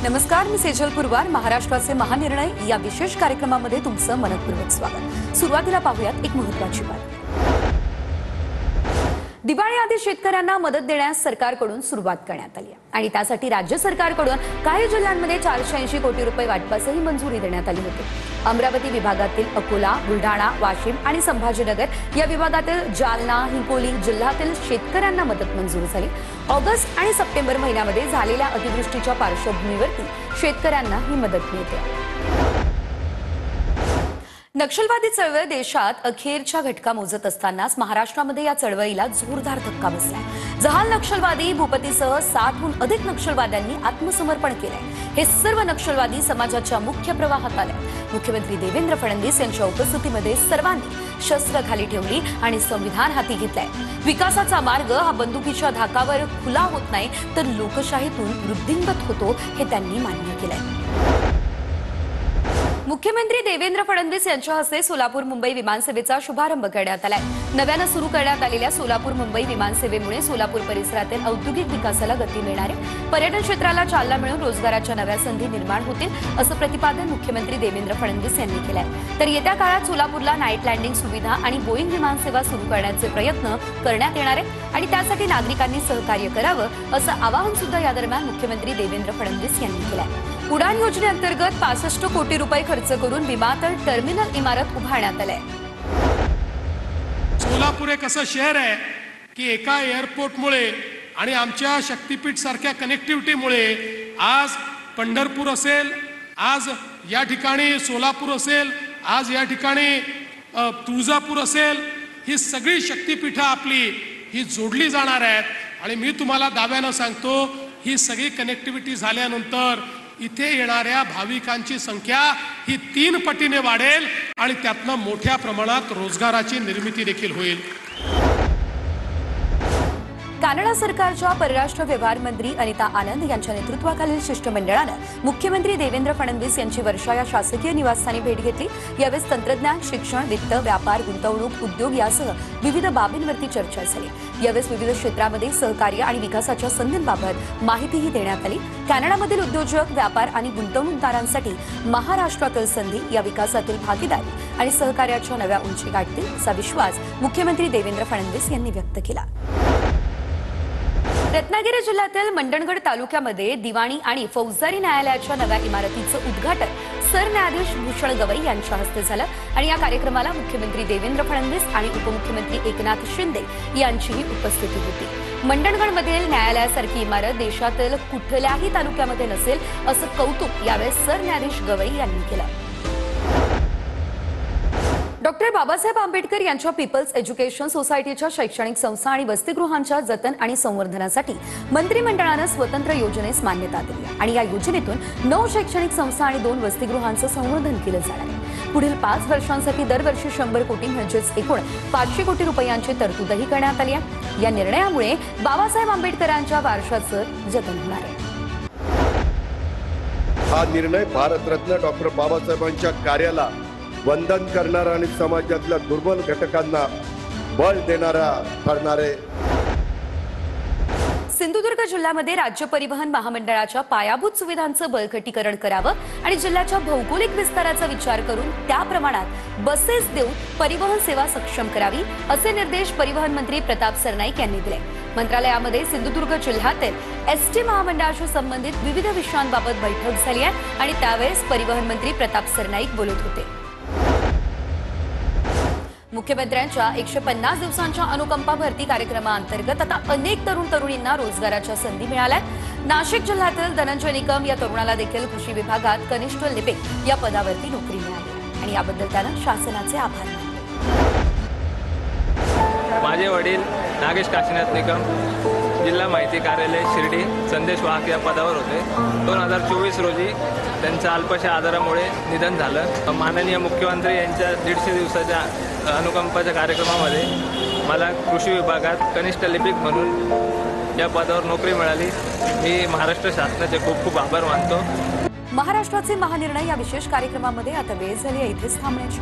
नमस्कार, मी सेजल पुरवार. महाराष्ट्राचे महानिर्णय या विशेष कार्यक्रमामध्ये तुमचं मनपूर्वक स्वागत. सुरुवातीला पाहूयात एक महत्त्वाची बातमी. दिवाळीआधी शेतकऱ्यांना मदत देण्यास सरकारकडून सुरुवात करण्यात आली आहे आणि त्यासाठी राज्य सरकारकडून काही जिल्ह्यांमध्ये 480 कोटी रुपये वाटपासही मंजुरी देण्यात आली होती. अमरावती विभागातील अकोला, बुलढाणा, वाशिम आणि संभाजीनगर या विभागातील जालना, हिंगोली जिल्ह्यातील शेतकऱ्यांना मदत मंजूर झाली. ऑगस्ट आणि सप्टेंबर महिन्यामध्ये झालेल्या अतिवृष्टीच्या पार्श्वभूमीवरती शेतकऱ्यांना ही मदत मिळते. नक्षलवादी चळवळ देशात अखेरच्या घटका मोजत असतानाच महाराष्ट्रामध्ये या चळवळीला जोरदार धक्का बसलाय. जहाल नक्षलवादी भूपतीसह 60हून अधिक नक्षलवाद्यांनी आत्मसमर्पण केलंय. हे सर्व नक्षलवादी समाजाच्या मुख्य प्रवाहात आले. मुख्यमंत्री देवेंद्र फडणवीस यांच्या उपस्थितीमध्ये सर्वांनी शस्त्र खाली ठेवली आणि संविधान हाती घेतलंय. विकासाचा मार्ग हा बंदुकीच्या धाकावर खुला होत नाही तर लोकशाहीतून वृद्धिंगत होतो हे त्यांनी मान्य केलंय. मुख्यमंत्री देवेंद्र फडणवीस यांच्या हस्ते सोलापूर मुंबई विमानसेवेचा शुभारंभ करण्यात आलाय. नव्यानं सुरू करण्यात आलेल्या सोलापूर मुंबई विमानसेवेमुळे सोलापूर परिसरातील औद्योगिक विकासाला गती मिळणार आहे. पर्यटन क्षेत्राला चालना मिळून रोजगाराच्या नव्या संधी निर्माण होतील असं प्रतिपादन मुख्यमंत्री देवेंद्र फडणवीस यांनी केलंय. तर येत्या काळात सोलापूरला नाईट लँडिंग सुविधा आणि बोईंग विमानसेवा सुरू करण्याचे प्रयत्न करण्यात येणार आहेत आणि त्यासाठी नागरिकांनी सहकार्य करावं असं आवाहन सुद्धा या दरम्यान मुख्यमंत्री देवेंद्र फडणवीस यांनी केलंय. उडान योजनेअंतर्गत 65 कोटी रुपये खर्च करून विमानतळ टर्मिनल इमारत उभारण्यात आलंय. सोलापूर एक असं शहर आहे की एका एअरपोर्टमुळे आणि आमच्या शक्तीपीठ सारख्या कनेक्टिव्हिटीमुळे आज पंढरपूर असेल, आज या ठिकाणी सोलापूर असेल, आज या ठिकाणी तुळजापूर असेल, ही सगळी शक्तीपीठं आपली ही जोडली जाणार आहेत आणि मी तुम्हाला दाव्यानं सांगतो ही सगळी कनेक्टिव्हिटी झाल्यानंतर इथे येणाऱ्या भाविकांची संख्या ही 3 पटीने वाढेल आणि त्यातनं मोठ्या प्रमाणात रोजगाराची निर्मिती देखील होईल. कॅनडा सरकारच्या परराष्ट्र व्यवहार मंत्री अनिता आनंद यांच्या नेतृत्वाखालील शिष्टमंडळानं मुख्यमंत्री देवेंद्र फडणवीस यांची वर्षा या शासकीय निवासस्थानी भेट घेतली. यावेळी तंत्रज्ञान, शिक्षण, वित्त, व्यापार, गुंतवणूक, उद्योग यासह विविध बाबींवरती चर्चा झाली. यावेळी विविध क्षेत्रामध्ये सहकार्य आणि विकासाच्या संधींबाबत माहितीही देण्यात आली. कॅनडामधील उद्योजक, व्यापार आणि गुंतवणूकदारांसाठी महाराष्ट्रातील संधी या विकासातील भागीदारी आणि सहकार्याच्या नव्या उंची गाठतील असा विश्वास मुख्यमंत्री देवेंद्र फडणवीस यांनी व्यक्त केला. रत्नागिरी जिल्ह्यातील मंडणगड तालुक्यामध्ये दिवाणी आणि फौजदारी न्यायालयाच्या नव्या इमारतीचं उद्घाटन सरन्यायाधीश भूषण गवई यांच्या हस्ते झालं आणि या कार्यक्रमाला मुख्यमंत्री देवेंद्र फडणवीस आणि उपमुख्यमंत्री एकनाथ शिंदे यांचीही उपस्थिती होती. मंडणगडमधील न्यायालयासारखी इमारत देशातील कुठल्याही तालुक्यामध्ये नसेल असं कौतुक यावेळी सरन्यायाधीश गवई यांनी केलं. डॉक्टर बाबासाहेब आंबेडकर यांच्या पीपल्स एज्युकेशन सोसायटीच्या शैक्षणिक संस्था आणि वसतिगृहांच्या जतन आणि संवर्धनासाठी मंत्रिमंडळानं स्वतंत्र योजनेस मान्यता दिली आणि या योजनेतून 9 शैक्षणिक संस्था आणि 2 वसतिगृहांचं संवर्धन केलं जाणार आहे. पुढील 5 वर्षांसाठी दरवर्षी 100 कोटी म्हणजेच एकूण 500 कोटी रुपयांची तरतूदही करण्यात आली आहे. या निर्णयामुळे बाबासाहेब आंबेडकरांच्या वारशाचं जतन होणार आहे. हा निर्णय भारतरत्न डॉक्टर बाबासाहेबांच्या कार्याला वंदन करणारा आणि समाजातल्या दुर्बल घटकांना बळ देणारा ठरणार आहे. सिंधुदुर्ग जिल्ह्यामध्ये राज्य परिवहन महामंडळाच्या पायाभूत सुविधांचं बळकटीकरण करावं आणि जिल्ह्याच्या भौगोलिक विस्ताराचा विचार करून त्या प्रमाणात बसेस देऊन परिवहन सेवा सक्षम करावी असे निर्देश परिवहन मंत्री प्रताप सरनाईक यांनी दिले. मंत्रालयामध्ये सिंधुदुर्ग जिल्ह्यातील एसटी महामंडळाशी संबंधित विविध विषयांबाबत बैठक झाली आहे आणि त्यावेळेस परिवहन मंत्री प्रताप सरनाईक बोलत होते. मुख्यमंत्र्यांच्या 150 दिवसांच्या अनुकंपा भरती कार्यक्रमाअंतर्गत आता अनेक तरुण तरुणींना रोजगाराच्या संधी मिळाल्यात. नाशिक जिल्ह्यातील धनंजय निकम या तरुणाला देखील कृषी विभागात कनिष्ठ लिपिक या पदावरती नोकरी मिळाली आणि याबद्दल त्यानं शासनाचे आभार मानले. माझे वडील नागेश काशीनाथ निकम जिल्हा माहिती कार्यालय शिर्डी संदेश वाहक या पदावर होते. 2024 रोजी त्यांच्या अल्पशा आजारामुळे निधन झालं. माननीय मुख्यमंत्री यांच्या 150 दिवसाच्या अनुकंपाच्या कार्यक्रमामध्ये मला कृषी विभागात कनिष्ठ लिपिक म्हणून या पदावर नोकरी मिळाली. मी महाराष्ट्र शासनाचे खूप खूप आभार मानतो. महाराष्ट्राचे महानिर्णय या विशेष कार्यक्रमामध्ये आता वेळ झाली आहे इथेच थांबण्याची.